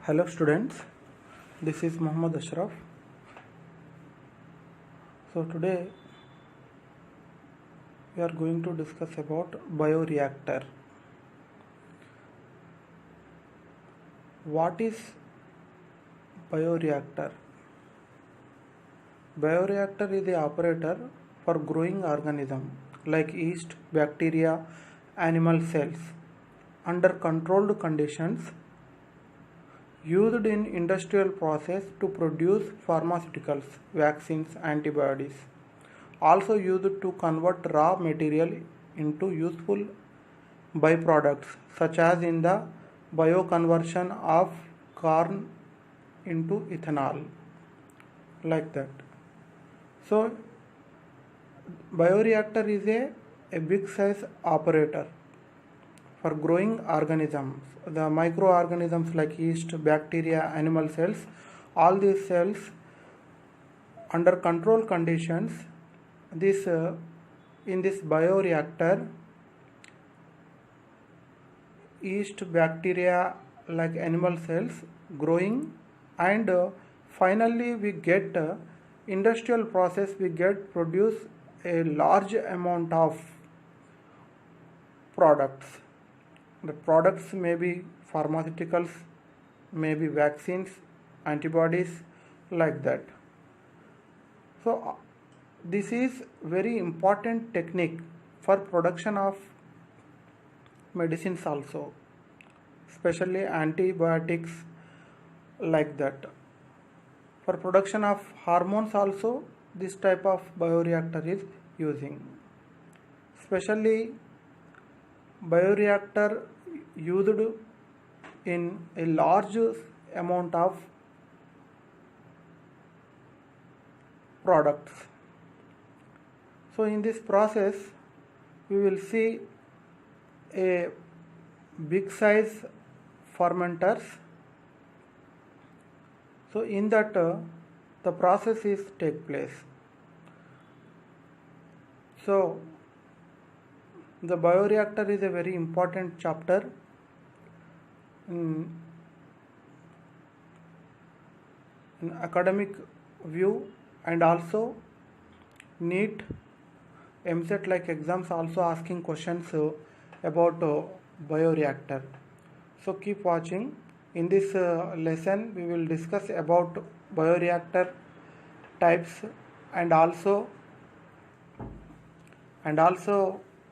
Hello students, this is Muhammad Ashraf. So today we are going to discuss about bioreactor. What is bioreactor? Bioreactor is the operator for growing organism like yeast, bacteria, animal cells under controlled conditions used in industrial process to produce pharmaceuticals, vaccines, antibodies. Also used to convert raw material into useful byproducts such as in the bioconversion of corn into ethanol, like that. So bioreactor is a big size operator for growing organisms, the microorganisms like yeast, bacteria, animal cells. All these cells under control conditions, in this bioreactor, yeast, bacteria like animal cells growing, and finally we get industrial process, we get produce a large amount of products. The products may be pharmaceuticals, may be vaccines, antibodies, like that. So this is very important technique for production of medicines also, especially antibiotics, like that. For production of hormones also, this type of bioreactor is using. Especially bioreactor used in a large amount of products. So in this process we will see a big size fermenters. So in that the process is take place. So the bioreactor is a very important chapter in academic view, and also NEET, MCET like exams also asking questions about bioreactor. So keep watching. In this lesson we will discuss about bioreactor types, and also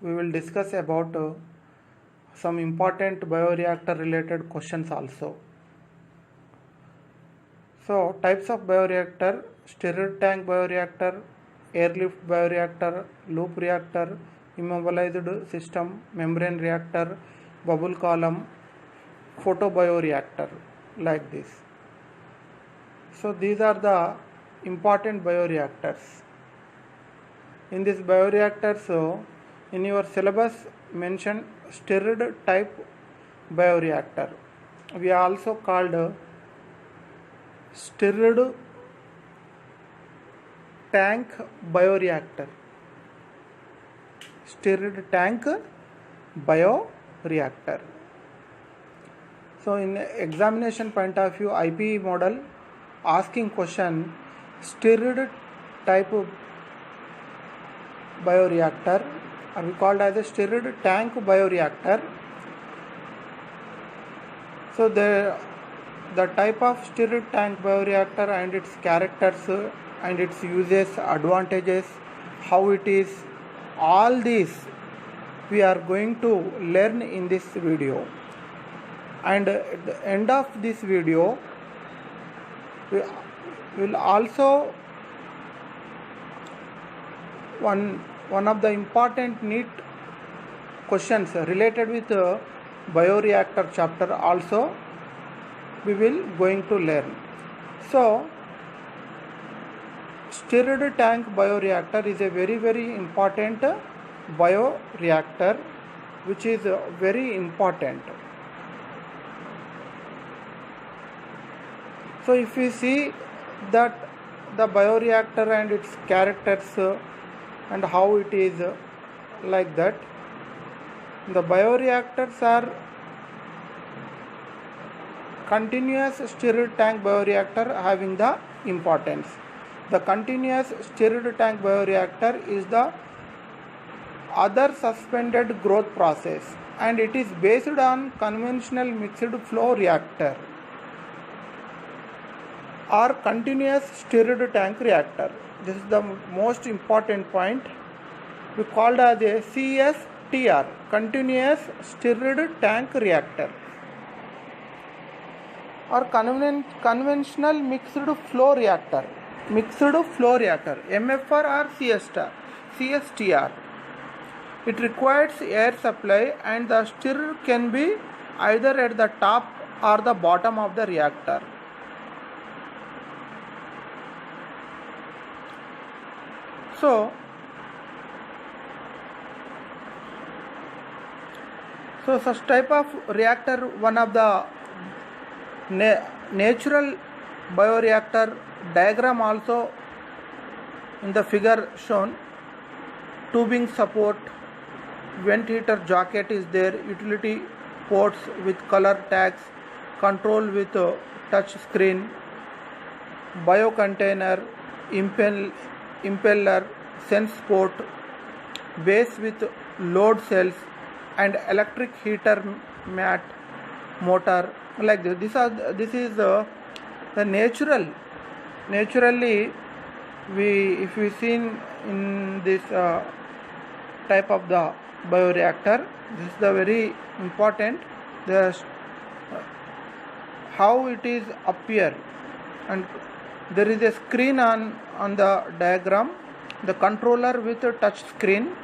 we will discuss about some important bioreactor related questions also. So types of bioreactor: stirred tank bioreactor, airlift bioreactor, loop reactor, immobilized system, membrane reactor, bubble column, photobioreactor, like this. So these are the important bioreactors. In this bioreactor, in your syllabus mention stirred type bioreactor. We are also called stirred tank bioreactor. Stirred tank bioreactor. So in examination point of view, IPE model asking question stirred type bioreactor are we called as a stirred tank bioreactor. So the type of stirred tank bioreactor and its characters and its uses, advantages, how it is, all these we are going to learn in this video. And at the end of this video we will also one of the important NEET questions related with bioreactor chapter also we will going to learn. So stirred tank bioreactor is a very important bioreactor, which is very important. So if we see that the bioreactor and its characters and how it is, like that, the bioreactors are continuous stirred tank bioreactor having the importance. The continuous stirred tank bioreactor is the other suspended growth process, and it is based on conventional mixed flow reactor or continuous stirred tank reactor. This is the most important point. We called as a CSTR, continuous stirred tank reactor, or conventional mixed flow reactor, MFR or CSTR. It requires air supply, and the stirrer can be either at the top or the bottom of the reactor. So such type of reactor, one of the natural bioreactor diagram also in the figure shown. Tubing support, vent heater jacket is there, utility ports with color tags, control with touch screen, bio container, impeller, sense port, base with load cells, and electric heater mat motor, like this. This is the naturally if we seen in this type of the bioreactor, this is the very important, how it is appear, and there is a screen on the diagram, the controller with a touch screen,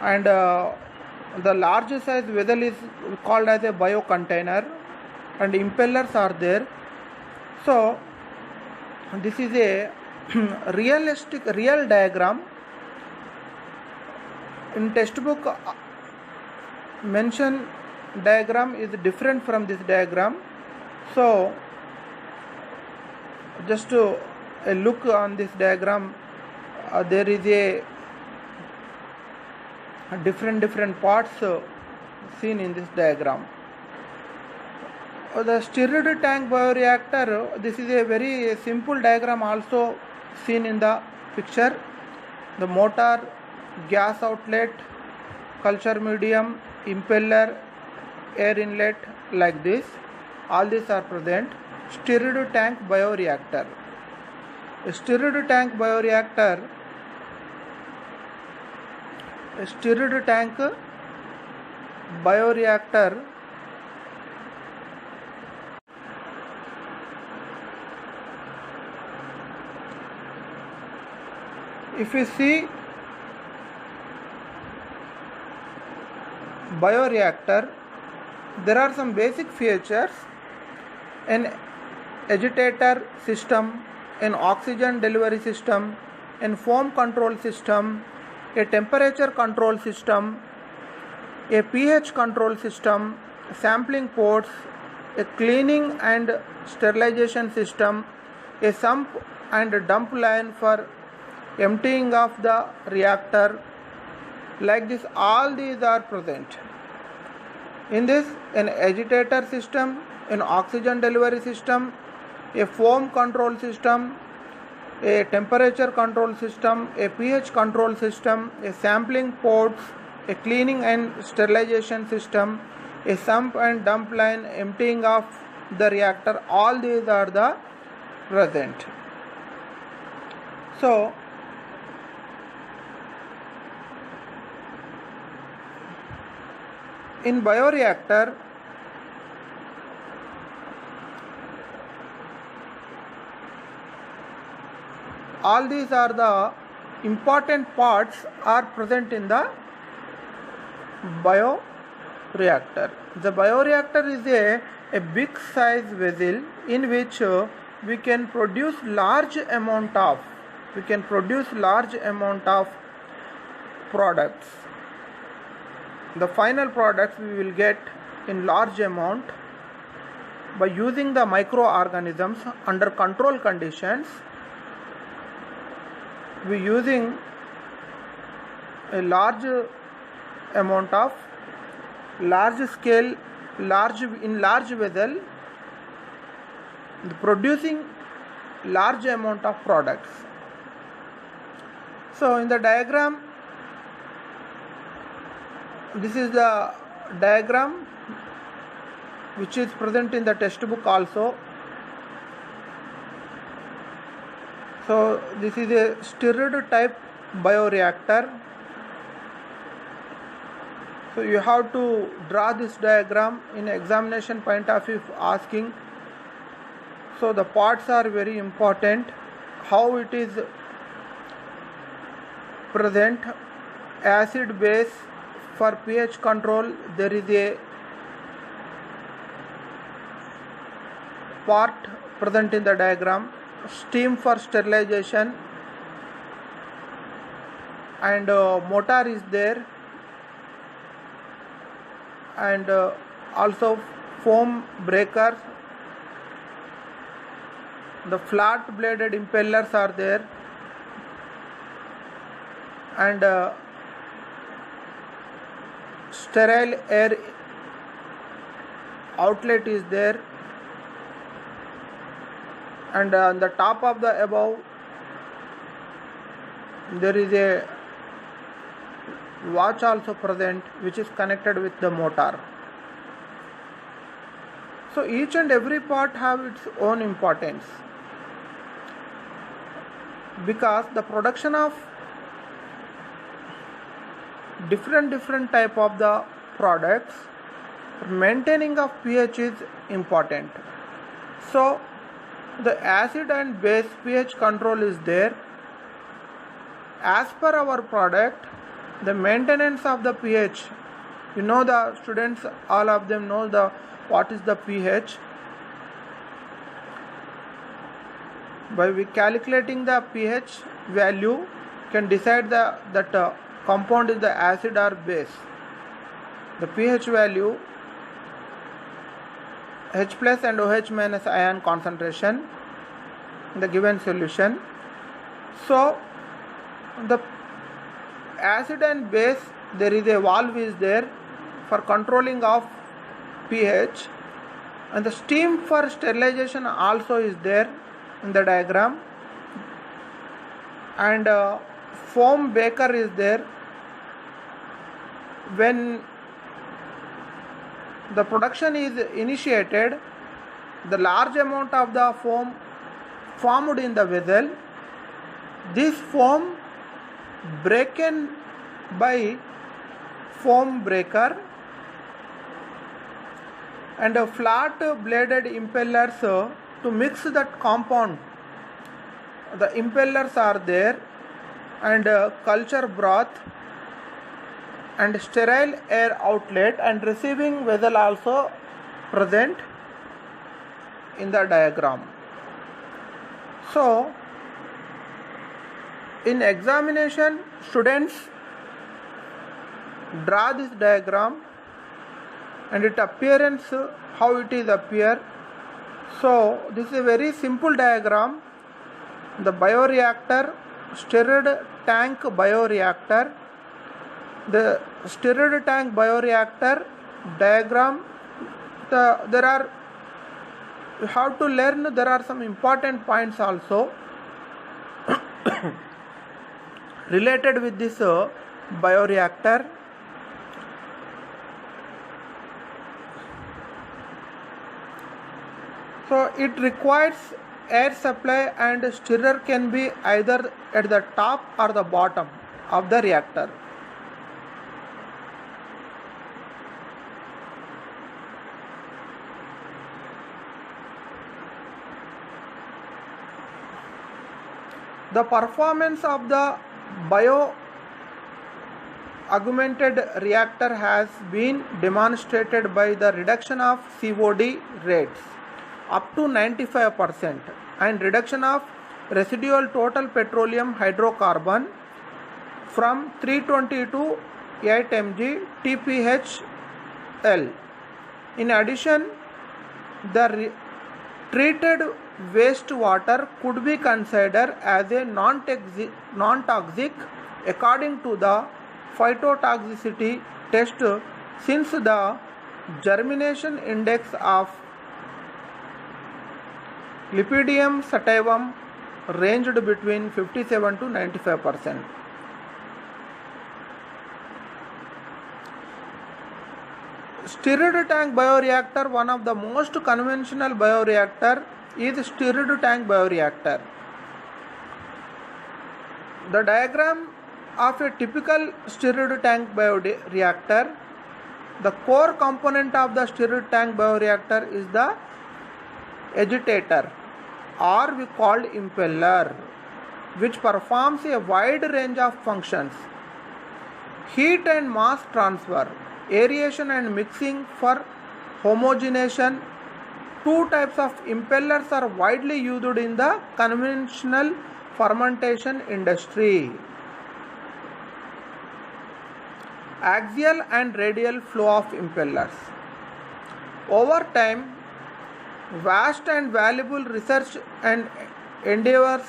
and the large size vessel is called as a bio container, and impellers are there. So this is a real diagram. In textbook mention diagram is different from this diagram. So just to look on this diagram, there is a different parts seen in this diagram. The stirred tank bioreactor, this is a very simple diagram also seen in the picture. The motor, gas outlet, culture medium, impeller, air inlet, like this. All these are present. Stirred tank bioreactor. A stirred tank bioreactor, if you see bioreactor, there are some basic features: an agitator system, an oxygen delivery system, an foam control system, a temperature control system, a pH control system, sampling ports, a cleaning and sterilization system, a sump and dump line for emptying of the reactor. Like this, all these are present. In this, an agitator system, an oxygen delivery system, a foam control system, a temperature control system, a pH control system, a sampling ports, a cleaning and sterilization system, a sump and dump line emptying of the reactor. All these are the present. So in bioreactor, all these are the important parts are present in the bioreactor. The bioreactor is a big size vessel in which we can produce large amount of products. The final products we will get in large amount by using the microorganisms under control conditions. We using a large amount of large vessel, producing large amount of products. So in the diagram, this is the diagram which is present in the textbook also. So this is a stirred type bioreactor. So you have to draw this diagram in examination point of view asking. So the parts are very important. How it is present, acid base for pH control, there is a part present in the diagram. Steam for sterilization, and motor is there, and also foam breaker. The flat bladed impellers are there, and sterile air outlet is there, and on the top of the above there is a watch also present which is connected with the motor. So each and every part have its own importance, because the production of different type of the products, maintaining of pH is important. So the acid and base pH control is there. As per our product, the maintenance of the pH, you know, the students, all of them know the what is the pH. By calculating the pH value, can decide that compound is the acid or base. The pH value, H plus and OH minus ion concentration in the given solution. So the acid and base, there is a valve is there for controlling of pH, and the steam for sterilization also is there in the diagram, and foam breaker is there. When the production is initiated, the large amount of the foam formed in the vessel, this foam broken by foam breaker, and flat bladed impellers to mix that compound. The impellers are there, and culture broth, and sterile air outlet, and receiving vessel also present in the diagram. So in examination, students draw this diagram and its appearance, how it is appear. So this is a very simple diagram. The bioreactor, stirred tank bioreactor. The stirred tank bioreactor diagram, there are, you have to learn, there are some important points also related with this bioreactor. So it requires air supply, and stirrer can be either at the top or the bottom of the reactor. The performance of the bio-augmented reactor has been demonstrated by the reduction of COD rates up to 95% and reduction of residual total petroleum hydrocarbon from 320 to 8 mg TPHL. In addition, the treated wastewater could be considered as a non-toxic according to the phytotoxicity test, since the germination index of Lipidium sativum ranged between 57 to 95%. Stirred tank bioreactor, one of the most conventional bioreactor is stirred tank bioreactor. The diagram of a typical stirred tank bioreactor. The core component of the stirred tank bioreactor is the agitator, or we called impeller, which performs a wide range of functions: heat and mass transfer, aeration and mixing for homogenation. Two types of impellers are widely used in the conventional fermentation industry: axial and radial flow of impellers. Over time, vast and valuable research and endeavors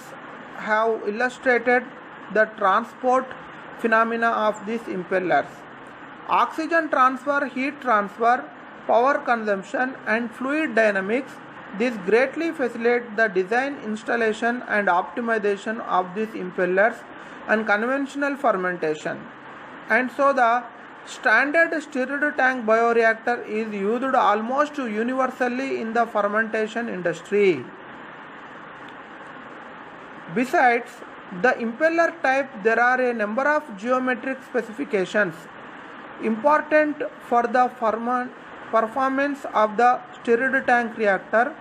have illustrated the transport phenomena of these impellers: oxygen transfer, heat transfer, power consumption, and fluid dynamics. This greatly facilitates the design, installation, and optimization of these impellers and conventional fermentation. And so the standard stirred tank bioreactor is used almost universally in the fermentation industry. Besides the impeller type, there are a number of geometric specifications important for the performance of the stirred tank reactor.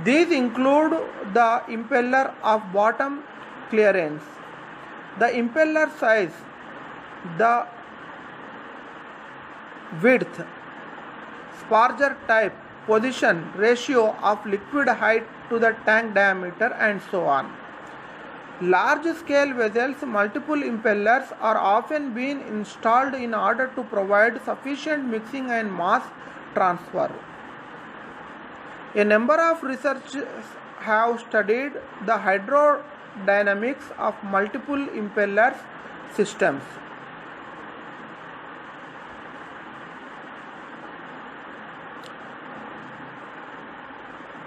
These include the impeller of bottom clearance, the impeller size, the width, sparger type, position, ratio of liquid height to the tank diameter, and so on. Large scale vessels, multiple impellers are often being installed in order to provide sufficient mixing and mass transfer. A number of researchers have studied the hydrodynamics of multiple impeller systems.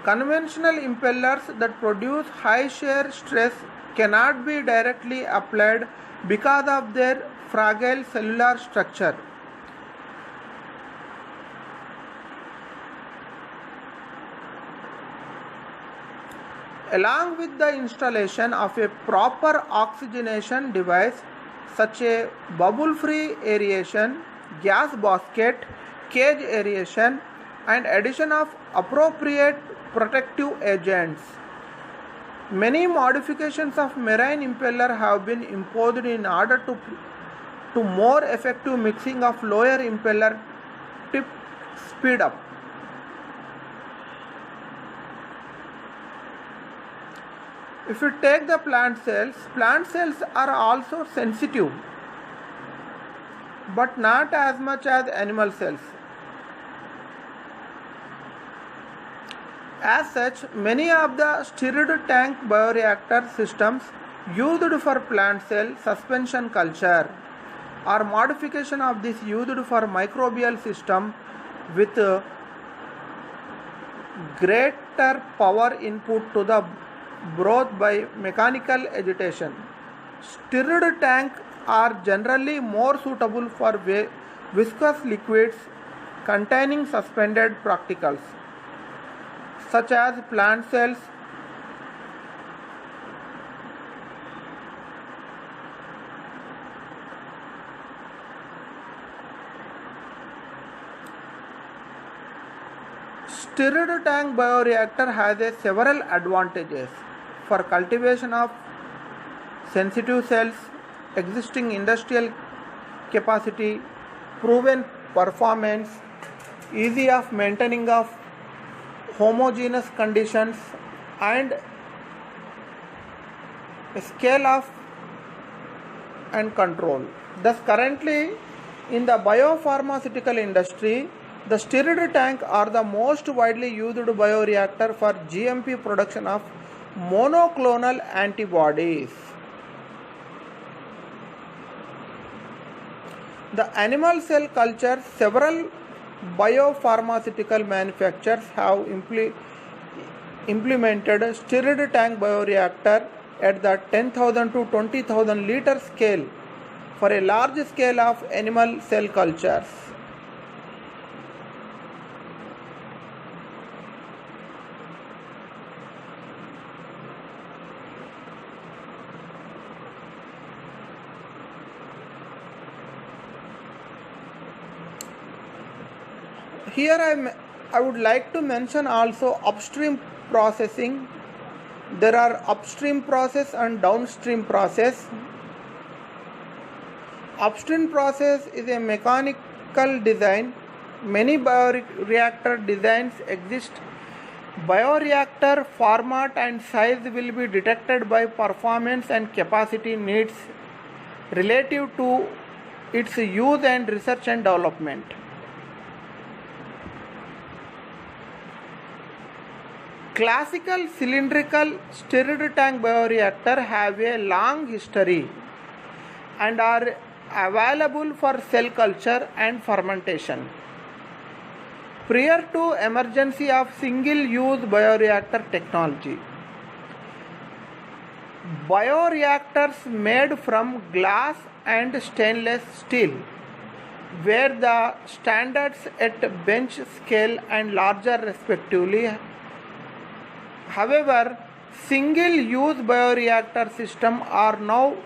Conventional impellers that produce high shear stress cannot be directly applied because of their fragile cellular structure. Along with the installation of a proper oxygenation device such as bubble-free aeration, gas basket, cage aeration, and addition of appropriate protective agents, many modifications of marine impeller have been imposed in order to more effective mixing of lower impeller tip speed up. If you take the plant cells are also sensitive, but not as much as animal cells. As such, many of the stirred tank bioreactor systems used for plant cell suspension culture or modification of this used for microbial system with greater power input to the broth by mechanical agitation. Stirred tank are generally more suitable for viscous liquids containing suspended particles, such as plant cells, stirred tank bioreactor has several advantages for cultivation of sensitive cells, existing industrial capacity, proven performance, easy of maintaining of homogeneous conditions, and scale of and control. Thus, currently in the biopharmaceutical industry, the stirred tank are the most widely used bioreactor for GMP production of monoclonal antibodies. The animal cell culture, several biopharmaceutical manufacturers have implemented stirred tank bioreactor at the 10,000 to 20,000 liter scale for a large scale of animal cell cultures. Here I would like to mention also upstream processing. There are upstream process and downstream process. Upstream process is a mechanical design. Many bioreactor designs exist. Bioreactor format and size will be detected by performance and capacity needs relative to its use and research and development. Classical cylindrical stirred tank bioreactor have a long history and are available for cell culture and fermentation. Prior to emergence of single-use bioreactor technology, bioreactors made from glass and stainless steel were the standards at bench scale and larger respectively. However, single-use bioreactor systems are now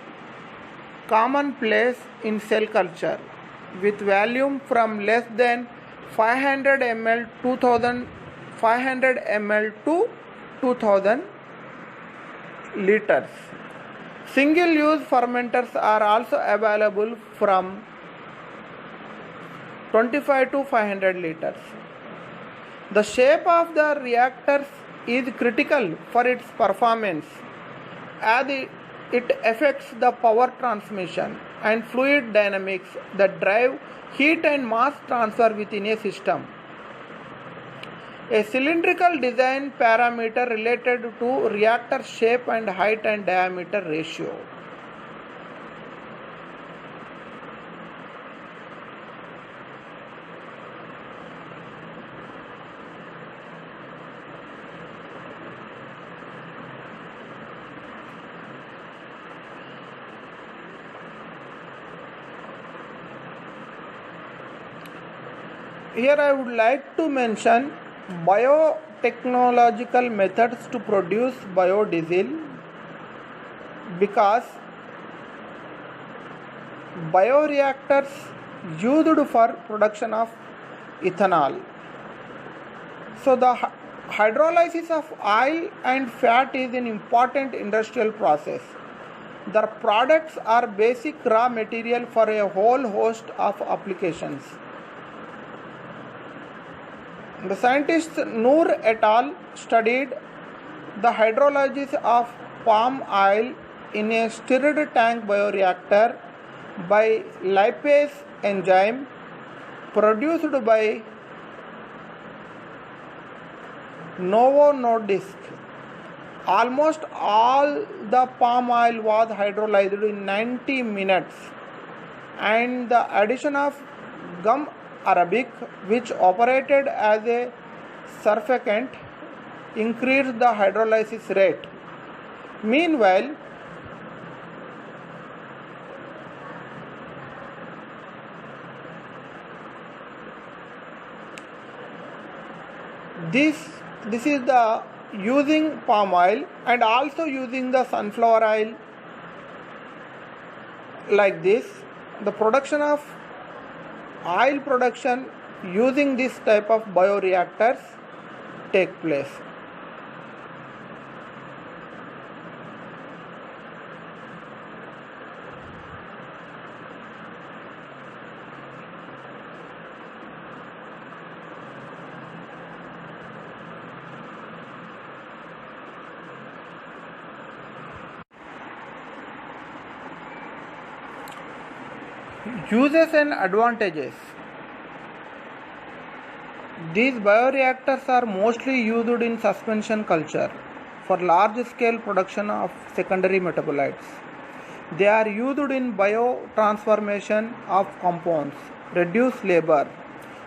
commonplace in cell culture with volume from less than 500 ml 500 ml to 2000 liters. Single-use fermenters are also available from 25 to 500 liters. The shape of the reactors is critical for its performance as it affects the power transmission and fluid dynamics that drive heat and mass transfer within a system. A cylindrical design parameter related to reactor shape and height and diameter ratio. Here I would like to mention biotechnological methods to produce biodiesel, because bioreactors used for production of ethanol. So the hydrolysis of oil and fat is an important industrial process. The products are basic raw material for a whole host of applications. The scientist Noor et al. Studied the hydrolysis of palm oil in a stirred tank bioreactor by lipase enzyme produced by Novo Nordisk. Almost all the palm oil was hydrolyzed in 90 minutes, and the addition of gum arabic, which operated as a surfactant, increased the hydrolysis rate. Meanwhile, this is the using palm oil and also using the sunflower oil like this. The production of oil production using this type of bioreactors take place. Uses and advantages. These bioreactors are mostly used in suspension culture for large scale production of secondary metabolites. They are used in biotransformation of compounds, reduce labor,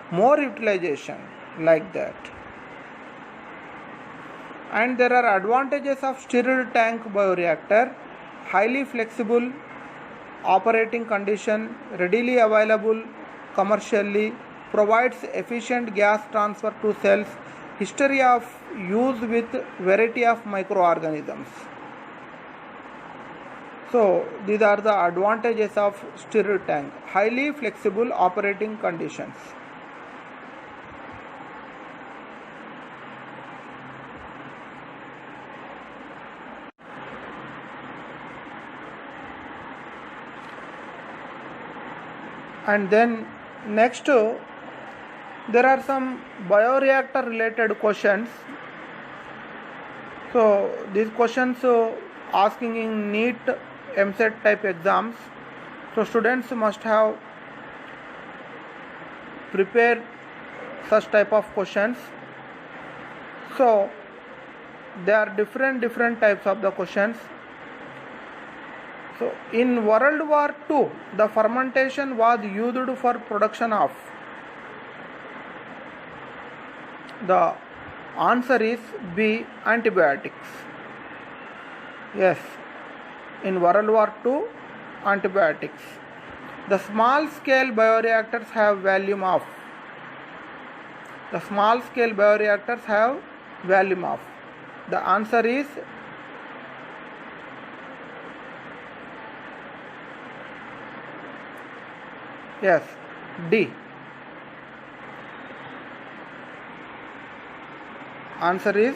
more utilization, like that. And there are advantages of stirred tank bioreactor: highly flexible operating condition, readily available commercially, provides efficient gas transfer to cells, history of use with variety of microorganisms. So these are the advantages of stirred tank: highly flexible operating conditions. And then next, there are some bioreactor related questions. So these questions asking in NEET MCET type exams. So students must have prepared such type of questions. So there are different types of the questions. So in World War II, the fermentation was used for production of. The answer is B, antibiotics. Yes, in World War II, antibiotics. The small scale bioreactors have volume of. The small scale bioreactors have volume of. The answer is yes, D. Answer is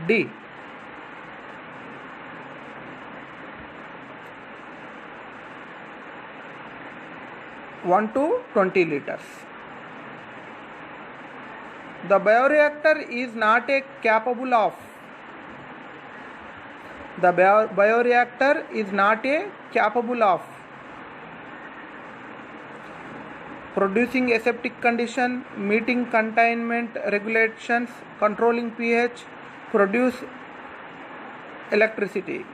D. 1 to 20 liters. The bioreactor is not a capable of. The bioreactor is not a capable of producing aseptic condition, meeting containment regulations, controlling pH, produce electricity.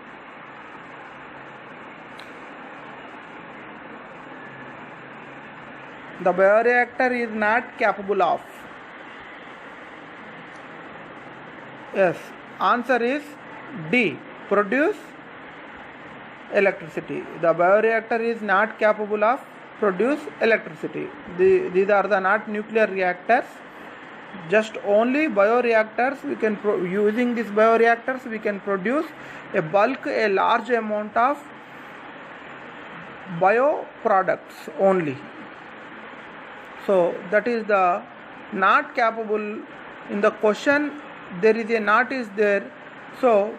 The bioreactor is not capable of. Yes, answer is D, produce electricity. The bioreactor is not capable of produce electricity. These are the not nuclear reactors, just only bioreactors. We can using these bioreactors we can produce a large amount of bioproducts only. So that is the not capable. In the question there is a not is there, so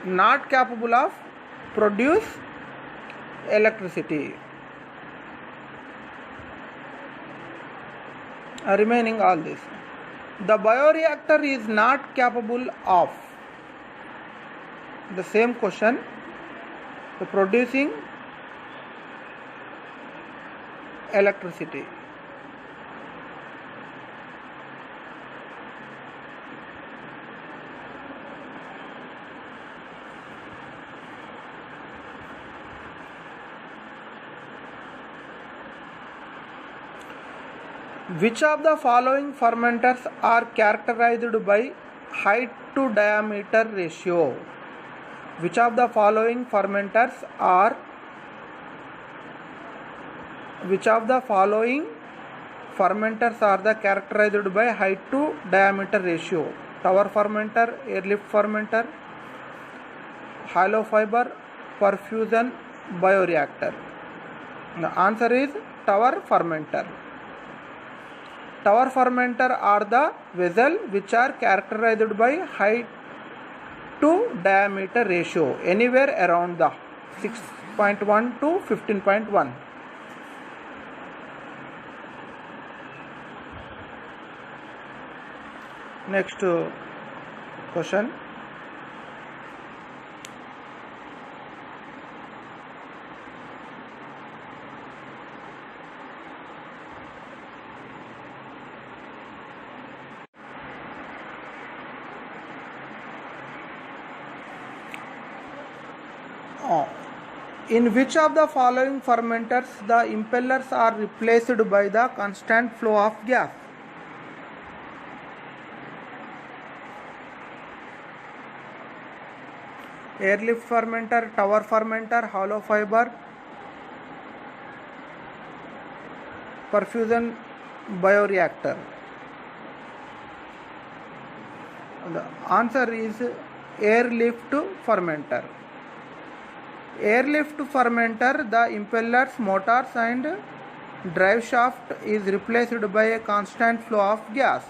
not capable of produce electricity. Remaining all this. The bioreactor is not capable of. The same question, the producing electricity. Which of the following fermenters are characterized by height to diameter ratio? Which of the following fermenters are the characterized by height to diameter ratio? Tower fermenter, airlift fermenter, hollow fiber, perfusion bioreactor. The answer is tower fermenter. Tower fermenter are the vessel which are characterized by height to diameter ratio anywhere around the 6.1 to 15.1. Next question. In which of the following fermenters the impellers are replaced by the constant flow of gas? airlift fermenter, tower fermenter, hollow fiber, perfusion bioreactor. The answer is airlift fermenter. Airlift fermenter, the impellers, motors and drive shaft is replaced by a constant flow of gas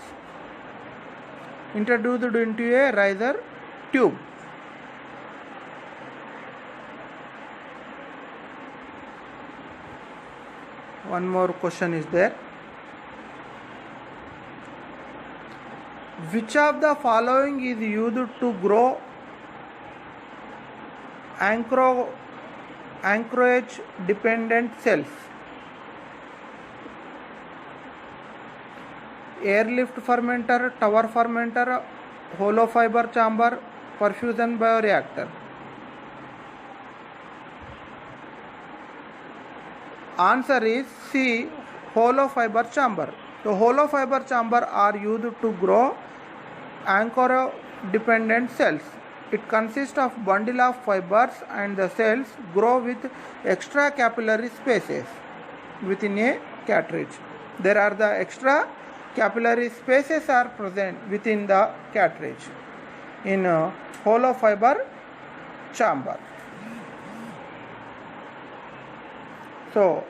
introduced into a riser tube. One more question is there. Which of the following is used to grow anchorage dependent cells? Airlift fermenter, tower fermenter, hollow fiber chamber, perfusion bioreactor. Answer is C, hollow fiber chamber. The hollow fiber chamber are used to grow anchor dependent cells. It consists of bundle of fibers and the cells grow with extra capillary spaces within a cartridge. There are the extra capillary spaces are present within the cartridge in a hollow fiber chamber. So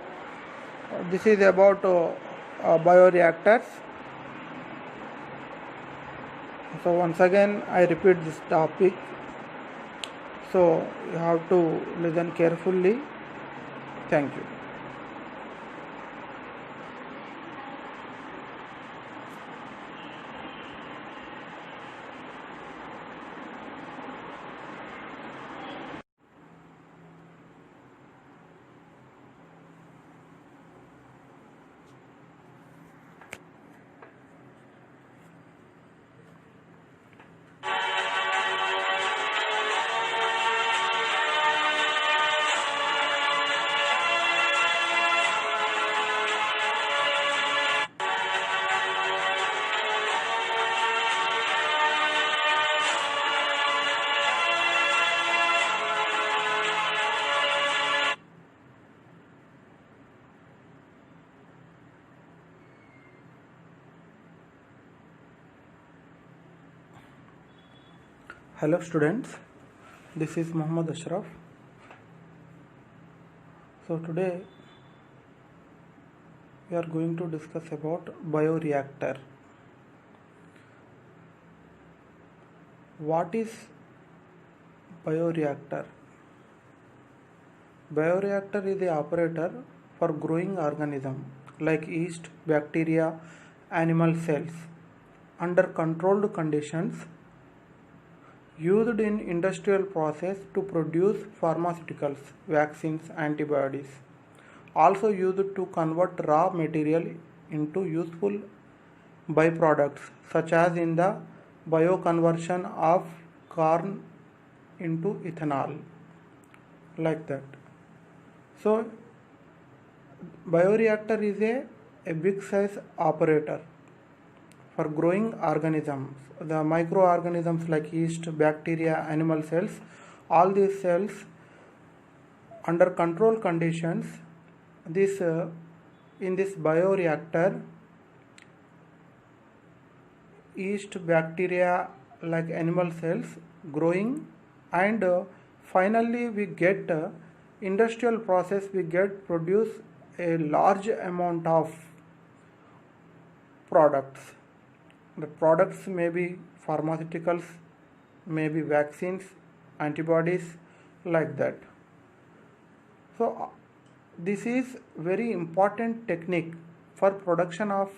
this is about bioreactors. So once again I repeat this topic, so you have to listen carefully. Thank you. Hello students, this is Muhammad Ashraf. So today we are going to discuss about bioreactor. What is bioreactor? Bioreactor is the operator for growing organism like yeast, bacteria, animal cells under controlled conditions, used in industrial process to produce pharmaceuticals, vaccines, antibodies. Also used to convert raw material into useful byproducts such as in the bioconversion of corn into ethanol, like that. So bioreactor is a big size operator for growing organisms, the microorganisms like yeast, bacteria, animal cells. All these cells under control conditions, this in this bioreactor, yeast, bacteria like animal cells growing, and finally we get industrial process, we get produce a large amount of products. The products may be pharmaceuticals, may be vaccines, antibodies, like that. So this is very important technique for production of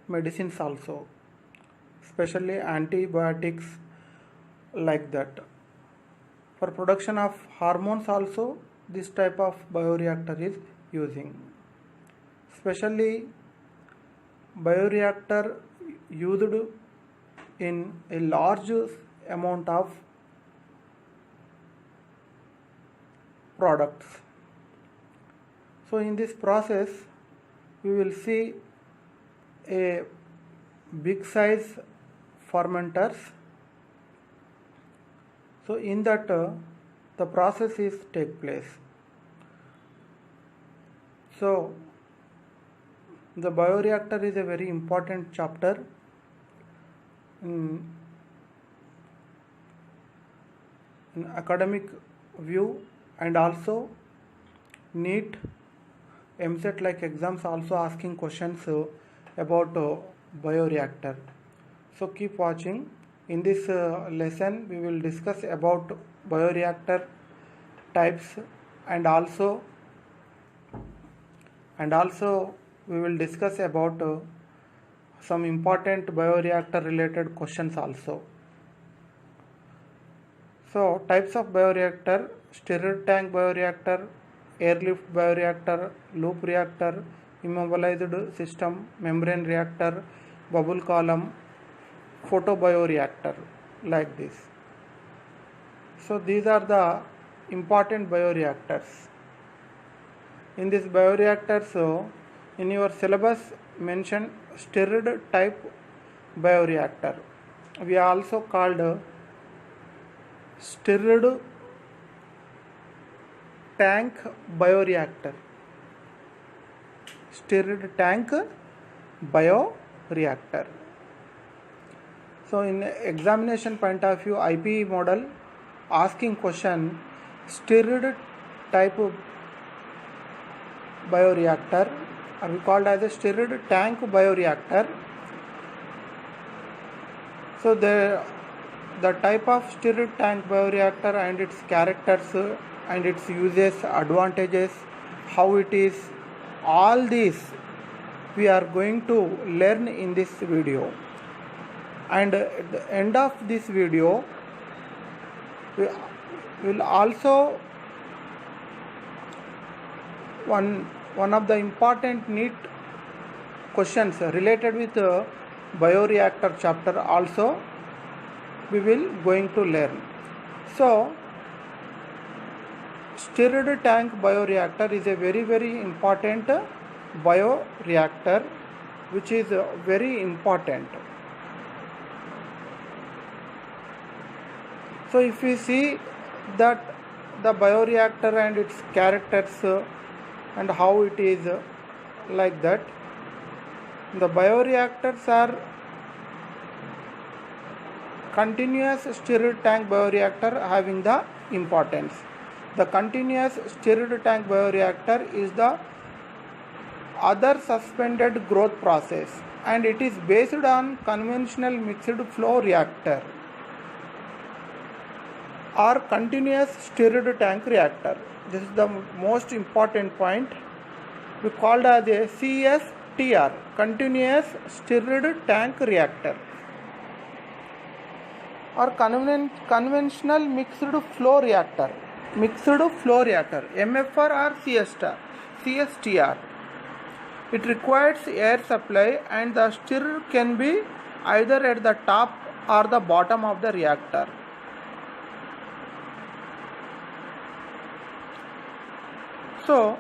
medicines also, especially antibiotics, like that. For production of hormones also, this type of bioreactor is using. Especially bioreactor used in a large amount of products. So in this process we will see a big size fermenters. So in that the process is take place. So the bioreactor is a very important chapter in academic view, and also NEET, MSET like exams also asking questions about bioreactor. So keep watching. In this lesson we will discuss about bioreactor types, and also we will discuss about some important bioreactor related questions also. So types of bioreactor: stirred tank bioreactor, airlift bioreactor, loop reactor, immobilized system, membrane reactor, bubble column, photobioreactor, like this. So these are the important bioreactors. In this bioreactors, in your syllabus mention stirred type bioreactor. We are also called stirred tank bioreactor. Stirred tank bioreactor. So in examination point of view, IPE model asking question stirred type bioreactor are we called as a stirred tank bioreactor. So the type of stirred tank bioreactor and its characters and its uses, advantages, how it is, all these we are going to learn in this video. And at the end of this video we will also one of the important NEET questions related with bioreactor chapter also we will going to learn. So stirred tank bioreactor is a very important bioreactor which is very important. So if we see that the bioreactor and its characters and how it is like that, the bioreactors are continuous stirred tank bioreactor having the importance. The continuous stirred tank bioreactor is the other suspended growth process, and it is based on conventional mixed flow reactor or continuous stirred tank reactor. This is the most important point. We called as a CSTR, continuous stirred tank reactor, or conventional mixed flow reactor, MFR or CSTR. It requires air supply, and the stirrer can be either at the top or the bottom of the reactor. So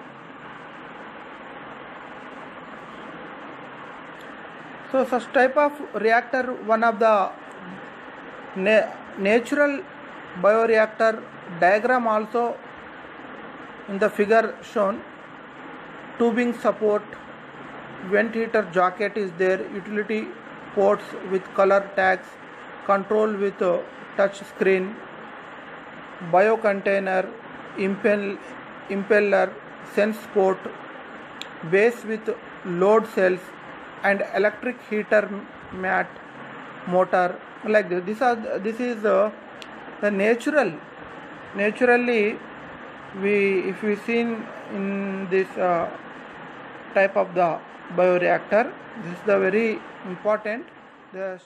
such type of reactor, one of the natural bioreactor diagram also in the figure shown. Tubing support, vent heater jacket is there, utility ports with color tags, control with touch screen, biocontainer, impeller, sense port, base with load cells, and electric heater mat motor, like this. This is the naturally if we seen in this type of the bioreactor, this is the very important. The